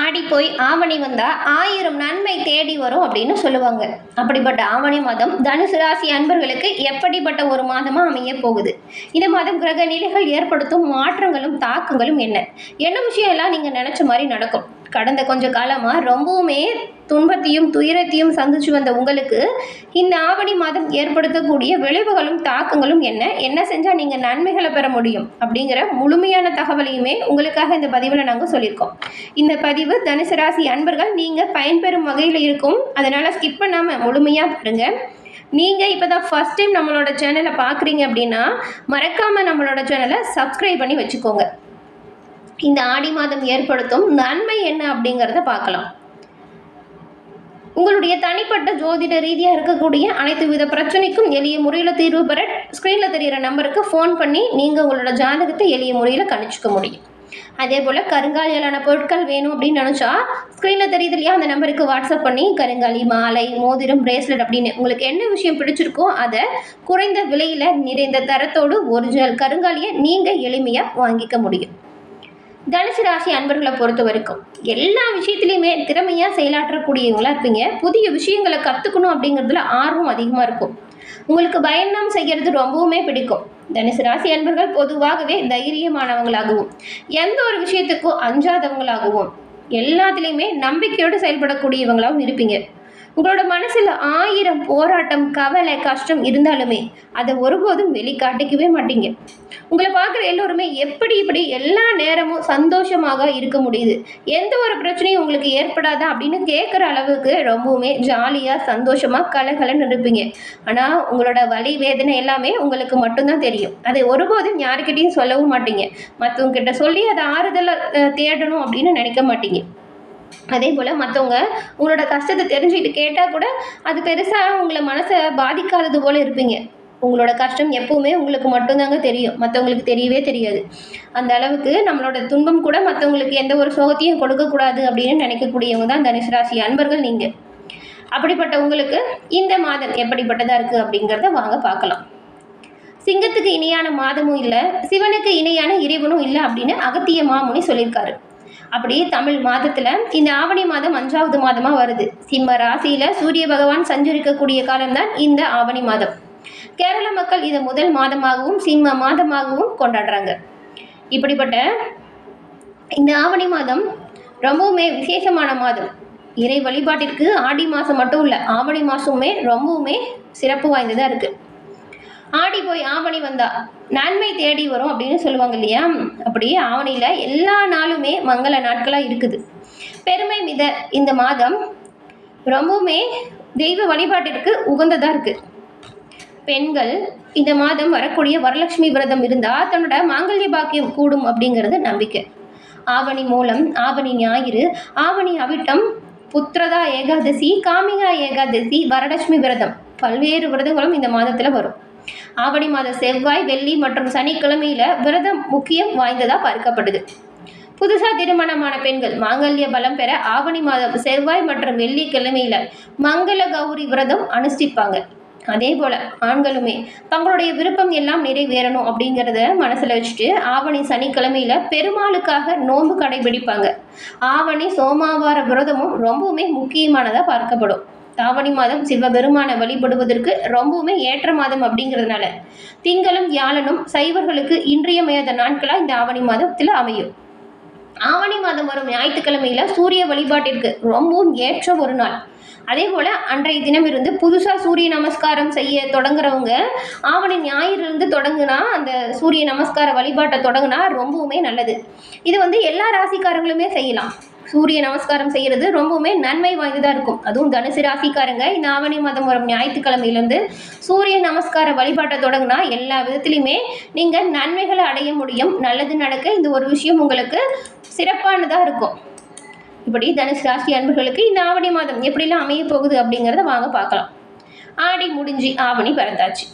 ஆடி போய் ஆவணி வந்தா 1000 நன்மை தேடி வரும் அப்படின்னு சொல்லுவாங்க. அப்படிப்பட்ட ஆவணி மாதம் தனுசு ராசி அன்பர்களுக்கு எப்படிப்பட்ட ஒரு மாதமா அமைய போகுது? இந்த மாதம் கிரக நிலைகள் ஏற்படுத்தும் மாற்றங்களும் தாக்கங்களும் என்ன? என்ன விஷயம் எல்லாம் நீங்க நினைச்ச மாதிரி நடக்கும்? கடந்த கொஞ்ச காலமா ரொம்பவுமே துன்பத்தையும் துயரத்தையும் சந்திச்சு வந்த உங்களுக்கு இந்த ஆவணி மாதம் ஏற்படுத்தக்கூடிய விளைவுகளும் தாக்கங்களும் என்ன? என்ன செஞ்சா நீங்க நன்மைகளை பெற முடியும் அப்படிங்கிற முழுமையான தகவலையுமே உங்களுக்காக இந்த பதிவில் நாங்கள் சொல்லியிருக்கோம். இந்த பதிவு தனுசு ராசி அன்பர்கள் நீங்க பயன்பெறும் வகையில் இருக்கும். அதனால ஸ்கிப் பண்ணாம முழுமையா பாருங்க. நீங்கள் இப்போ தான் ஃபஸ்ட் டைம் நம்மளோட சேனலை பார்க்குறீங்க அப்படின்னா மறக்காமல் நம்மளோட சேனலை சப்ஸ்கிரைப் பண்ணி வச்சுக்கோங்க. இந்த ஆடி மாதம் ஏற்படுத்தும் நன்மை என்ன அப்படிங்கிறத பார்க்கலாம். உங்களுடைய தனிப்பட்ட ஜோதிட ரீதியாக இருக்கக்கூடிய அனைத்து வித பிரச்சனைக்கும் எளிய முறையில் தீர்வு பெற ஸ்க்ரீனில் தெரிகிற நம்பருக்கு ஃபோன் பண்ணி நீங்கள் உங்களோட ஜாதகத்தை எளிய முறையில் கணிச்சிக்க முடியும். அதே போல் கருங்காலியாலான பொருட்கள் வேணும் அப்படின்னு நினச்சா ஸ்க்ரீனில் தெரியுது இல்லையா, அந்த நம்பருக்கு வாட்ஸ்அப் பண்ணி கருங்காலி மாலை, மோதிரம், பிரேஸ்லெட் அப்படின்னு உங்களுக்கு என்ன விஷயம் பிடிச்சிருக்கோ அதை குறைந்த விலையில் நிறைந்த தரத்தோடு ஒரிஜினல் கருங்காலியை நீங்கள் எளிமையாக வாங்கிக்க முடியும். தனுசு ராசி அன்பர்களை பொறுத்த வரைக்கும் எல்லா விஷயத்துலையுமே திறமையாக செயலாற்றக்கூடியவங்களா இருப்பீங்க. புதிய விஷயங்களை கற்றுக்கணும் அப்படிங்கிறதுல ஆர்வம் அதிகமாக இருக்கும். உங்களுக்கு பயணம் செய்கிறது ரொம்பவுமே பிடிக்கும். தனுசு ராசி அன்பர்கள் பொதுவாகவே தைரியமானவங்களாகவும் எந்த ஒரு விஷயத்துக்கும் அஞ்சாதவங்களாகவும் எல்லாத்துலேயுமே நம்பிக்கையோடு செயல்படக்கூடியவங்களாகவும் இருப்பீங்க. உங்களோட மனசில் 1000 போராட்டம், கவலை, கஷ்டம் இருந்தாலுமே அதை ஒருபோதும் வெளிக்காட்டிக்கவே மாட்டீங்க. உங்களை பார்க்குற எல்லோருமே எப்படி இப்படி எல்லா நேரமும் சந்தோஷமாக இருக்க முடியுது, எந்த ஒரு பிரச்சனையும் உங்களுக்கு ஏற்படாதா அப்படின்னு கேட்குற அளவுக்கு ரொம்பவுமே ஜாலியாக சந்தோஷமாக கலகலன்னு இருப்பீங்க. ஆனால் உங்களோட வலி வேதனை எல்லாமே உங்களுக்கு மட்டும்தான் தெரியும். அதை ஒருபோதும் யாருக்கிட்டையும் சொல்லவும் மாட்டீங்க. மற்றவங்க கிட்ட சொல்லி அதை ஆறுதலை தேடணும் அப்படின்னு நினைக்க மாட்டீங்க. அதே போல் மற்றவங்க உங்களோட கஷ்டத்தை தெரிஞ்சுக்கிட்டு கேட்டால் கூட அது பெருசாக உங்களை மனசை பாதிக்காதது போல் இருப்பீங்க. உங்களோட கஷ்டம் எப்பவுமே உங்களுக்கு மட்டும்தாங்க தெரியும், மற்றவங்களுக்கு தெரியவே தெரியாது. அந்த அளவுக்கு நம்மளோட துன்பம் கூட மற்றவங்களுக்கு எந்த ஒரு சோகத்தையும் கொடுக்கக்கூடாது அப்படின்னு நினைக்கக்கூடியவங்க தான் தனுசு ராசி அன்பர்கள் நீங்கள். அப்படிப்பட்ட உங்களுக்கு இந்த மாதம் எப்படிப்பட்டதாக இருக்குது அப்படிங்கிறத வாங்க பார்க்கலாம். சிங்கத்துக்கு இணையான மாதமும் இல்லை, சிவனுக்கு இணையான இறைவனும் இல்லை அப்படின்னு அகத்திய மாமுனி சொல்லியிருக்காரு. அப்படி தமிழ் மாதத்தில் இந்த ஆவணி மாதம் 5வது மாதமாக வருது. சிம்ம ராசியில் சூரிய பகவான் சஞ்சரிக்கக்கூடிய காலம்தான் இந்த ஆவணி மாதம். கேரள மக்கள் இதை முதல் மாதமாகவும் சிம்ம மாதமாகவும் கொண்டாடுறாங்க. இப்படிப்பட்ட இந்த ஆவணி மாதம் ரொம்பவுமே விசேஷமான மாதம். இறை வழிபாட்டிற்கு ஆடி மாதம் மட்டும் இல்லை, ஆவணி மாதமுமே ரொம்பவுமே சிறப்பு வாய்ந்ததாக இருக்குது. ஆடி போய் ஆவணி வந்தா நன்மை தேடி வரும் அப்படின்னு சொல்லுவாங்க இல்லையா, அப்படியே ஆவணியில் எல்லா நாளுமே மங்கள நாட்களாக இருக்குது. பெருமை மித இந்த மாதம் ரொம்பவுமே தெய்வ வழிபாட்டிற்கு உகந்ததாக இருக்குது. பெண்கள் இந்த மாதம் வரக்கூடிய வரலட்சுமி விரதம் இருந்தால் தன்னோட மாங்கல்ய பாக்கியம் கூடும் அப்படிங்கிறது நம்பிக்கை. ஆவணி மூலம், ஆவணி ஞாயிறு, ஆவணி அவிட்டம், புத்திரதா ஏகாதசி, காமிகா ஏகாதசி, வரலட்சுமி விரதம், பல்வேறு விரதங்களும் இந்த மாதத்தில் வரும். ஆவணி மாத செவ்வாய், வெள்ளி மற்றும் சனிக்கிழமையில விரதம் முக்கியம் வாய்ந்ததா பார்க்கப்படுது. புதுசாக திருமணமான பெண்கள் மாங்கல்ய பலம் பெற ஆவணி மாதம் செவ்வாய் மற்றும் வெள்ளிக்கிழமையில மங்கள கௌரி விரதம் அனுஷ்டிப்பாங்க. அதே போல ஆண்களுமே தங்களுடைய விருப்பம் எல்லாம் நிறைவேறணும் அப்படிங்கிறத மனசில் வச்சுட்டு ஆவணி சனிக்கிழமையில பெருமாளுக்காக நோன்பு கடைபிடிப்பாங்க. ஆவணி சோமாவார விரதமும் ரொம்பவுமே முக்கியமானதாக பார்க்கப்படும். ஆவணி மாதம் சிவபெருமானை வழிபடுவதற்கு ரொம்பவுமே ஏற்ற மாதம் அப்படிங்கிறதுனால திங்களும் வியாழனும் சைவர்களுக்கு இன்றியமையாத நாட்களாக இந்த ஆவணி மாதத்தில் அமையும். ஆவணி மாதம் வரும் ஞாயிற்றுக்கிழமையில சூரிய வழிபாட்டிற்கு ரொம்பவும் ஏற்ற ஒரு நாள். அதே போல் அன்றைய தினம் இருந்து புதுசாக சூரிய நமஸ்காரம் செய்ய தொடங்குறவங்க ஆவணி ஞாயிறிலிருந்து தொடங்குனா அந்த சூரிய நமஸ்கார வழிபாட்டை தொடங்குனா ரொம்பவுமே நல்லது. இது எல்லா ராசிக்காரங்களுமே செய்யலாம். சூரிய நமஸ்காரம் செய்கிறது ரொம்பவுமே நன்மை வாய்ந்ததாக இருக்கும். அதுவும் தனுசு ராசிக்காரங்க இந்த ஆவணி மாதம் வரும் ஞாயிற்றுக்கிழமையிலேருந்து சூரிய நமஸ்கார வழிபாட்டை தொடங்கினா எல்லா விதத்துலையுமே நீங்கள் நன்மைகளை அடைய முடியும். நல்லது நடக்க இந்த ஒரு விஷயம் உங்களுக்கு சிறப்பானதாக இருக்கும். இப்படி தனுசு ராசி அன்பர்களுக்கு இந்த ஆவணி மாதம் எப்படிலாம் அமைய போகுது அப்படிங்கிறத வாங்க பார்க்கலாம். ஆடி முடிஞ்சு ஆவணி பிறந்தாச்சு.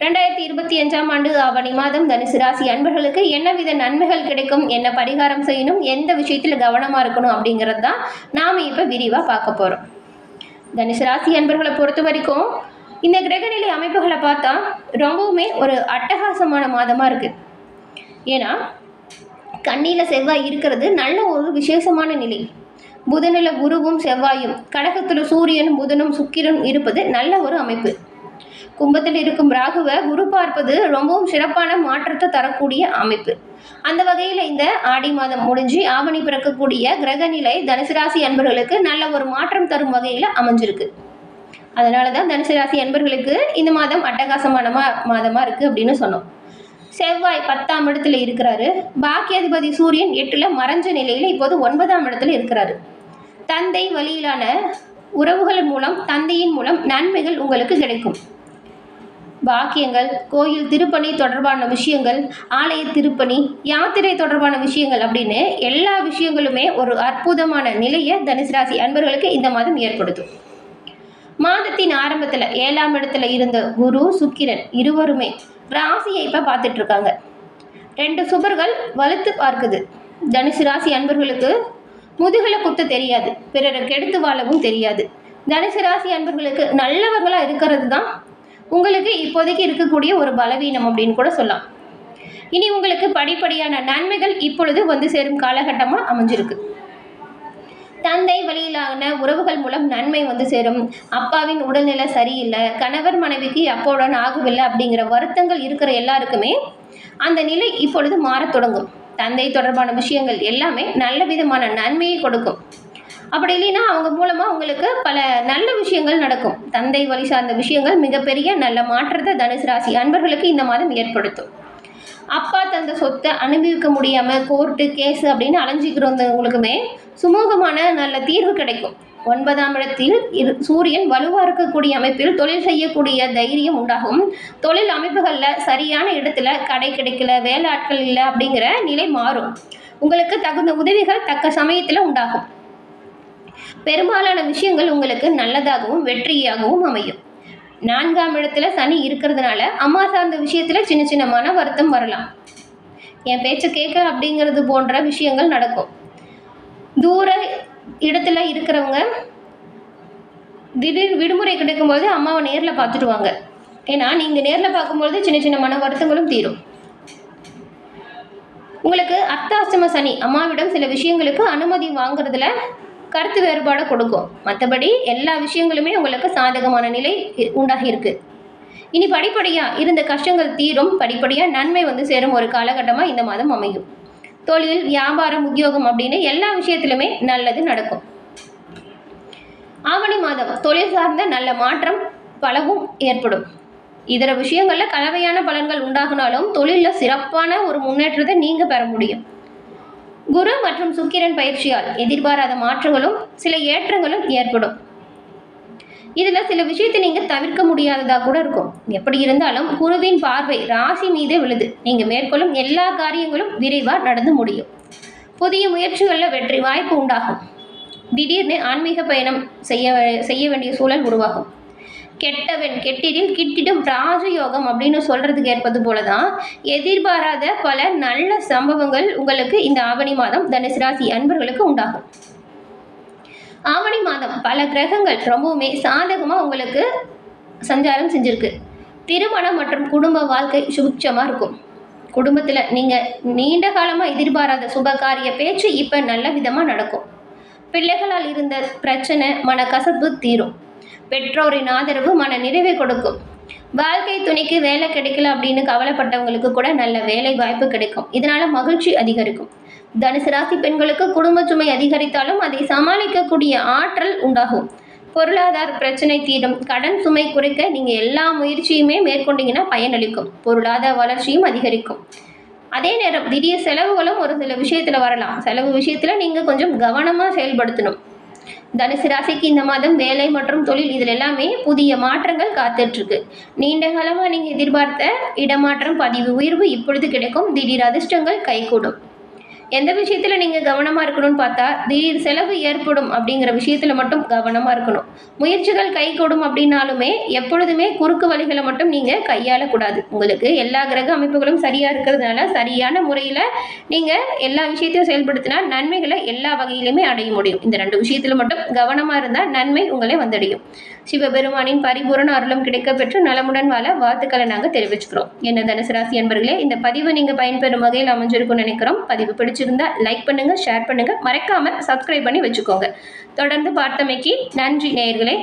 2025ஆம் ஆண்டு ஆவணி மாதம் தனுசு ராசி அன்பர்களுக்கு என்னவித நன்மைகள் கிடைக்கும், என்ன பரிகாரம் செய்யணும், எந்த விஷயத்தில் கவனமாக இருக்கணும் அப்படிங்கிறது தான் நாம் இப்போ விரிவாக பார்க்க போகிறோம். தனுசு ராசி அன்பர்களை பொறுத்த வரைக்கும் இந்த கிரகநிலை அமைப்புகளை பார்த்தா ரொம்பவுமே ஒரு அட்டகாசமான மாதமாக இருக்குது. ஏன்னா கண்ணியில் செவ்வாய் இருக்கிறது நல்ல ஒரு விசேஷமான நிலை. புதனில் குருவும் செவ்வாயும், கடகத்தில் சூரியனும் புதனும் சுக்கிரனும் இருப்பது நல்ல ஒரு அமைப்பு. கும்பத்தில் இருக்கும் ராகுவை குரு பார்ப்பது ரொம்பவும் சிறப்பான மாற்றத்தை தரக்கூடிய அமைப்பு. அந்த வகையில் இந்த ஆடி மாதம் முடிஞ்சு ஆவணி பிறக்கக்கூடிய கிரக நிலை தனுசு ராசி அன்பர்களுக்கு நல்ல ஒரு மாற்றம் தரும் வகையில் அமைஞ்சிருக்கு. அதனால தான் தனுசு ராசி அன்பர்களுக்கு இந்த மாதம் அட்டகாசமான மாதமாக இருக்குது அப்படின்னு சொன்னோம். செவ்வாய் 10ஆம் இடத்துல இருக்கிறாரு. பாக்கியாதிபதி சூரியன் 8ல் மறைஞ்ச நிலையில் இப்போது 9ஆம் இடத்துல இருக்கிறாரு. தந்தை வழியிலான உறவுகள் மூலம், தந்தையின் மூலம் நன்மைகள் உங்களுக்கு கிடைக்கும். பாக்கியங்கள், கோயில் திருப்பணி தொடர்பான விஷயங்கள், ஆலய திருப்பணி, யாத்திரை தொடர்பான விஷயங்கள் அப்படின்னு எல்லா விஷயங்களுமே ஒரு அற்புதமான நிலையை தனுசு ராசி அன்பர்களுக்கு இந்த மாதம் ஏற்படுத்தும். மாதத்தின் ஆரம்பத்தில் 7ஆம் இடத்துல இருந்த குரு சுக்கிரன் இருவருமே ராசியை இப்போ பார்த்துட்டு இருக்காங்க. 2 சுபர்கள் வலுத்து பார்க்குது. தனுசு ராசி அன்பர்களுக்கு முதுகலை குத்த தெரியாது, பிறரை கெடுத்து வாழவும் தெரியாது. தனுசு ராசி அன்பர்களுக்கு நல்லவர்களாக இருக்கிறது தான் உங்களுக்கு இப்போதைக்கு இருக்கக்கூடிய ஒரு பலவீனம் அப்படின்னு கூட சொல்லலாம். இனி உங்களுக்கு படிப்படியான நன்மைகள் இப்பொழுது வந்து சேரும் காலகட்டமாக அமைஞ்சிருக்கு. தந்தை வழியிலான உறவுகள் மூலம் நன்மை வந்து சேரும். அப்பாவின் உடல்நிலை சரியில்லை, கணவர் மனைவிக்கு அப்போடன் ஆகவில்லை அப்படிங்கிற வருத்தங்கள் இருக்கிற எல்லாருக்குமே அந்த நிலை இப்பொழுது மாறத் தொடங்கும். தந்தை தொடர்பான விஷயங்கள் எல்லாமே நல்ல விதமான நன்மையை கொடுக்கும். அப்படி இல்லைன்னா அவங்க மூலமாக உங்களுக்கு பல நல்ல விஷயங்கள் நடக்கும். தந்தை வழி சார்ந்த விஷயங்கள் மிகப்பெரிய நல்ல மாற்றத்தை தனுசு ராசி அன்பர்களுக்கு இந்த மாதம் ஏற்படுத்தும். அப்பா தந்த சொத்தை அனுபவிக்க முடியாமல் கோர்ட்டு கேஸு அப்படின்னு அலைஞ்சிக்கிறவங்களுக்குமே சுமூகமான நல்ல தீர்வு கிடைக்கும். 9ஆம் இடத்தில் சூரியன் வலுவாக இருக்கக்கூடிய அமைப்பில் தொழில் செய்யக்கூடிய தைரியம் உண்டாகும். தொழில் அமைப்புகளில் சரியான இடத்துல கடை கிடைக்கல, வேலை ஆட்கள் இல்லை அப்படிங்கிற நிலை மாறும். உங்களுக்கு தகுந்த உதவிகள் தக்க சமயத்தில் உண்டாகும். பெரும்பாலான விஷயங்கள் உங்களுக்கு நல்லதாகவும் வெற்றியாகவும் அமையும். 4ஆம் இடத்துல சனி இருக்கிறதுனால அம்மா சார்ந்த விஷயத்தில் சின்ன சின்ன மன வருத்தம் வரலாம். என் பேச்சை கேட்க அப்படிங்கிறது போன்ற விஷயங்கள் நடக்கும். தூர இடத்துல இருக்கிறவங்க திடீர் விடுமுறை கிடைக்கும்போது அம்மாவை நேரில் பார்த்துட்டு வாங்க. ஏன்னா நீங்கள் நேரில் பார்க்கும்போது சின்ன சின்ன மன வருத்தங்களும் தீரும். உங்களுக்கு அர்த்தாஷ்டம சனி அம்மாவிடம் சில விஷயங்களுக்கு அனுமதி வாங்குறதுல கருத்து வேறுபாடை கொடுக்கும். மற்றபடி எல்லா விஷயங்களுமே உங்களுக்கு சாதகமான நிலை உண்டாகியிருக்கு. இனி படிப்படியாக இருந்த கஷ்டங்கள் தீரும். படிப்படியாக நன்மை வந்து சேரும் ஒரு காலகட்டமாக இந்த மாதம் அமையும். தொழில், வியாபாரம், உத்தியோகம் அப்படின்னு எல்லா விஷயத்திலுமே நல்லது நடக்கும். ஆவணி மாதம் தொழில் சார்ந்த நல்ல மாற்றம் பலவும் ஏற்படும். இதர விஷயங்களில் கலவையான பலன்கள் உண்டாகினாலும் தொழிலில் சிறப்பான ஒரு முன்னேற்றத்தை நீங்கள் பெற முடியும். குரு மற்றும் சுக்கிரன் பயிற்சியால் எதிர்பாராத மாற்றங்களும் சில ஏற்றங்களும் ஏற்படும். இதில் சில விஷயத்தை நீங்கள் தவிர்க்க முடியாததாக கூட இருக்கும். எப்படி இருந்தாலும் குருவின் பார்வை ராசி மீதே விழுது. நீங்கள் மேற்கொள்ளும் எல்லா காரியங்களும் விரைவாக நடந்து முடியும். புதிய முயற்சிகளில் வெற்றி வாய்ப்பு உண்டாகும். திடீர்னு ஆன்மீக பயணம் செய்ய வேண்டிய சூழல் உருவாகும். கெட்டவன் கெட்டிடில் கிட்டிடும் ராஜயோகம் அப்படின்னு சொல்கிறதுக்கு ஏற்பது போல தான் எதிர்பாராத பல நல்ல சம்பவங்கள் உங்களுக்கு இந்த ஆவணி மாதம் தனுசு ராசி அன்பர்களுக்கு உண்டாகும். ஆவணி மாதம் பல கிரகங்கள் ரொம்பவுமே சாதகமாக உங்களுக்கு சஞ்சாரம் செஞ்சுருக்கு. திருமணம் மற்றும் குடும்ப வாழ்க்கை சுபிட்சமாக இருக்கும். குடும்பத்தில் நீங்கள் நீண்ட காலமாக எதிர்பாராத சுபகாரிய பேச்சு இப்போ நல்ல விதமாக நடக்கும். பிள்ளைகளால் இருந்த பிரச்சனை, மனக்கசப்பு தீரும். பெற்றோரின் ஆதரவு மன நிறைவை கொடுக்கும். வாழ்க்கை துணைக்கு வேலை கிடைக்கல அப்படின்னு கவலைப்பட்டவங்களுக்கு கூட நல்ல வேலை வாய்ப்பு கிடைக்கும். இதனால் மகிழ்ச்சி அதிகரிக்கும். தனுசு ராசி பெண்களுக்கு குடும்ப சுமை அதிகரித்தாலும் அதை சமாளிக்கக்கூடிய ஆற்றல் உண்டாகும். பொருளாதார பிரச்சனை தீரும். கடன் சுமை குறைக்க நீங்கள் எல்லா முயற்சியுமே மேற்கொண்டீங்கன்னா பயனளிக்கும். பொருளாதார வளர்ச்சியும் அதிகரிக்கும். அதே நேரம் திடீர் செலவுகளும் ஒரு சில விஷயத்தில் வரலாம். செலவு விஷயத்தில் நீங்கள் கொஞ்சம் கவனமாக செயல்படுத்தணும். தனுசு ராசிக்கு இந்த மாதம் வேலை மற்றும் தொழில் இதில் எல்லாமே புதிய மாற்றங்கள் காத்துட்ருக்கு. நீண்ட காலமாக நீங்கள் எதிர்பார்த்த இடமாற்றம், பதிவு உயர்வு இப்பொழுது கிடைக்கும். திடீர் அதிர்ஷ்டங்கள் கைகூடும். எந்த விஷயத்தில் நீங்கள் கவனமாக இருக்கணும்னு பார்த்தா திடீர் செலவு ஏற்படும் அப்படிங்கிற விஷயத்தில் மட்டும் கவனமாக இருக்கணும். முயற்சிகள் கைகூடும் அப்படின்னாலுமே எப்பொழுதுமே குறுக்கு வழிகளை மட்டும் நீங்கள் கையாளக்கூடாது. உங்களுக்கு எல்லா கிரக அமைப்புகளும் சரியாக இருக்கிறதுனால சரியான முறையில் நீங்கள் எல்லா விஷயத்தையும் செயல்படுத்தினா நன்மைகளை எல்லா வகையிலுமே அடைய முடியும். இந்த 2 விஷயத்தில் மட்டும் கவனமாக இருந்தால் நன்மை உங்களை வந்தடையும். சிவபெருமானின் பரிபூரண அருளும் கிடைக்க பெற்று நலமுடன் வாழ வாழ்த்துக்களை நாங்கள் தெரிவிச்சுக்கிறோம். என்ன தனுசு ராசி அன்பர்களே, இந்த பதிவு நீங்கள் பயன்பெறும் வகையில் அமைஞ்சிருக்கும்னு நினைக்கிறோம். பதிவு பிடிச்ச பிடிச்சிருந்தா லைக் பண்ணுங்கள், ஷேர் பண்ணுங்கள், மறக்காமல் சப்ஸ்கிரைப் பண்ணி வச்சுக்கோங்க. தொடர்ந்து பார்த்தமைக்கு நன்றி நேயர்களே.